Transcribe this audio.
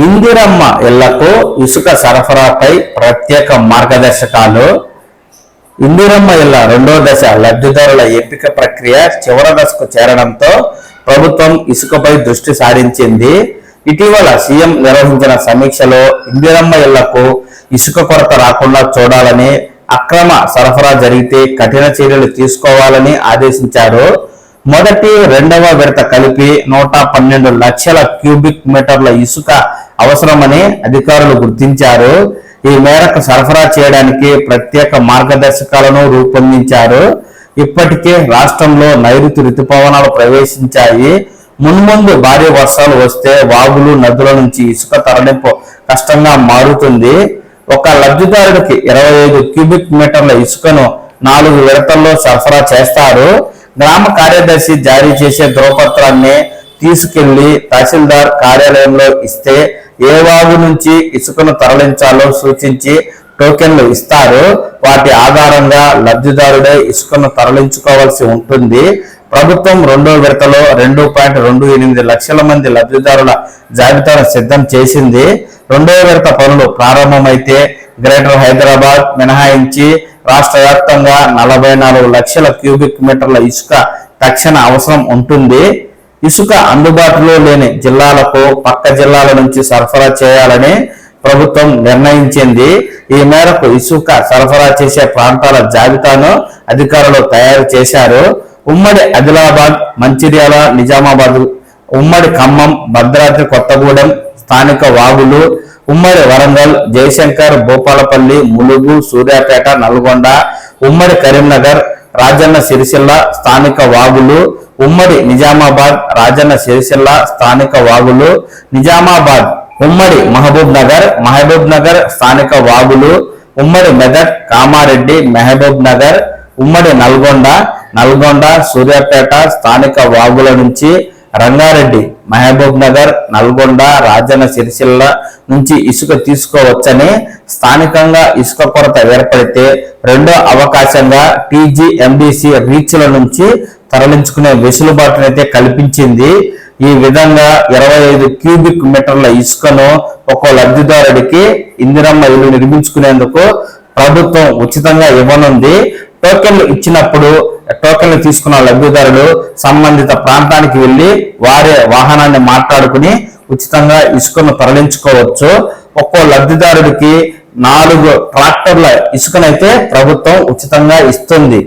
ఇందిరమ్మ ఇళ్లకు ఇసుక సరఫరాపై ప్రత్యేక మార్గదర్శకాలు. ఇందిరమ్మ ఇళ్ల రెండో దశ లబ్ధిదారుల ఎంపిక ప్రక్రియ చివరి దశకు చేరడంతో ప్రభుత్వం ఇసుకపై దృష్టి సారించింది. ఇటీవల సీఎం నిర్వహించిన సమీక్షలో ఇందిరమ్మ ఇళ్లకు ఇసుక కొరత రాకుండా చూడాలని, అక్రమ సరఫరా జరిగితే కఠిన చర్యలు తీసుకోవాలని ఆదేశించారు. మొదటి రెండవ విడత కలిపి 112 లక్షల క్యూబిక్ మీటర్ల ఇసుక అవసరమని అధికారులు గుర్తించారు. ఈ మేరకు సరఫరా చేయడానికి ప్రత్యేక మార్గదర్శకాలను రూపొందించారు. ఇప్పటికే రాష్ట్రంలో నైరుతి రుతుపవనాలు ప్రవేశించాయి. మున్ముందు భారీ వర్షాలు వస్తే వాగులు, నదుల నుంచి ఇసుక తరలింపు కష్టంగా మారుతుంది. ఒక లబ్ధిదారుడికి 25 క్యూబిక్ మీటర్ల ఇసుకను 4 విడతల్లో సరఫరా చేస్తారు. గ్రామ కార్యదర్శి జారీ చేసే ధ్రువపత్రాన్ని తీసుకెళ్లి తహసీల్దార్ కార్యాలయంలో ఇస్తే ఏ వాగు నుంచి ఇసుకను తరలించాలో సూచించి టోకెన్లు ఇస్తారు. వాటి ఆధారంగా లబ్ధిదారుడే ఇసుకను తరలించుకోవాల్సి ఉంటుంది. ప్రభుత్వం రెండో విడతలో 2.28 లక్షల మంది లబ్ధిదారుల జాబితాను సిద్ధం చేసింది. రెండో విడత పనులు ప్రారంభమైతే గ్రేటర్ హైదరాబాద్ మినహాయించి రాష్ట్ర వ్యాప్తంగా 44 లక్షల క్యూబిక్ మీటర్ల ఇసుక తక్షణ అవసరం ఉంటుంది. ఇసుక అందుబాటులో లేని జిల్లాలకు పక్క జిల్లాల నుంచి సరఫరా చేయాలని ప్రభుత్వం నిర్ణయించింది. ఈ మేరకు ఇసుక సరఫరా చేసే ప్రాంతాల జాబితాను అధికారులు తయారు చేశారు. ఉమ్మడి ఆదిలాబాద్, మంచిర్యాల, నిజామాబాద్, ఉమ్మడి ఖమ్మం, భద్రాద్రి కొత్తగూడెం స్థానిక వాగులు, ఉమ్మడి వరంగల్, జయశంకర్, భూపాలపల్లి, ములుగు, సూర్యాపేట, నల్గొండ, ఉమ్మడి కరీంనగర్, రాజన్న సిరిసిల్ల స్థానిక వాగులు, ఉమ్మడి నిజామాబాద్, రాజన్న సిరిసిల్ల స్థానిక వాగులు, నిజామాబాద్, ఉమ్మడి మహబూబ్ నగర్ స్థానిక వాగులు, ఉమ్మడి మెదక్, కామారెడ్డి, మహబూబ్ నగర్, ఉమ్మడి నల్గొండ, సూర్యాపేట స్థానిక వాగుల నుంచి రంగారెడ్డి, మహబూబ్ నగర్, నల్గొండ, రాజన్న సిరిసిల్ల నుంచి ఇసుక తీసుకోవచ్చని, స్థానికంగా ఇసుక కొరత ఏర్పడితే రెండో అవకాశంగా టీజీఎండీసీ రీచ్ల నుంచి తరలించుకునే వెసులుబాటునైతే కల్పించింది. ఈ విధంగా 25 క్యూబిక్ మీటర్ల ఇసుకను ఒక్కో లబ్ధిదారుడికి ఇందిరమ్మ ఇల్లు నిర్మించుకునేందుకు ప్రభుత్వం ఉచితంగా ఇవ్వనుంది. టోకెన్లు ఇచ్చినప్పుడు టోకెన్లు తీసుకున్న లబ్ధిదారులు సంబంధిత ప్రాంతానికి వెళ్లి వారే వాహనాన్ని మాట్లాడుకుని ఉచితంగా ఇసుకను తరలించుకోవచ్చు. ఒక్కో లబ్ధిదారుడికి 4 ట్రాక్టర్ల ఇసుకనైతే ప్రభుత్వం ఉచితంగా ఇస్తుంది.